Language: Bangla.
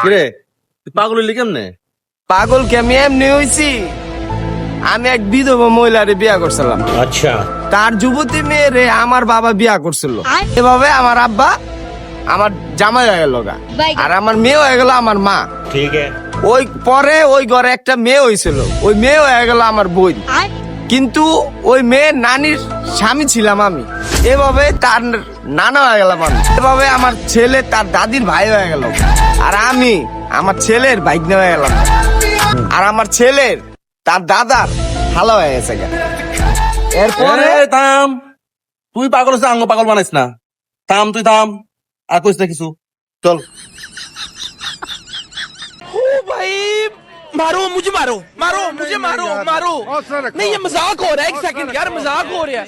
কিরে তুই পাগল হইলি কেমনে? পাগল কে আমি এমনি হইছি। আমি এক বিধবা মহিলারে বিয়া করছিলাম। अच्छा তার যুবতী মেয়েরে আমার বাবা বিয়া করছিল। এভাবে আমার আব্বা আমার জামাই হয়ে গেল গা। আর আমার মেয়ে হয়ে গেল আমার মা। ठीक है ওই পরে ওই ঘরে একটা মেয়ে হয়েছিল, ওই মেয়ে হয়ে গেল আমার বোন। কিন্তু ওই মেয়ের নানির স্বামী ছিলাম আমি। এভাবে তার নানা হয়ে গেলাম আমি। এভাবে আমার ছেলে তার দাদির ভাই হয়ে গেল, আর আমি আমার ছেলের ভাগ্নে হয়ে গেলাম। আর আমার ছেলের তার দাদার ভালো হয়ে গেছে গা। এরপরে এ, থাম, তুই পাগল হচ্ছে আঙ্গ পাগল বানাইস না। থাম, তুই থাম, আর কইস না কিছু। চল। भाई मारो मुझे मारो मारो मुझे मारो मारो नहीं ये मजाक हो रहा है एक सेकंड यार मजाक हो रहा है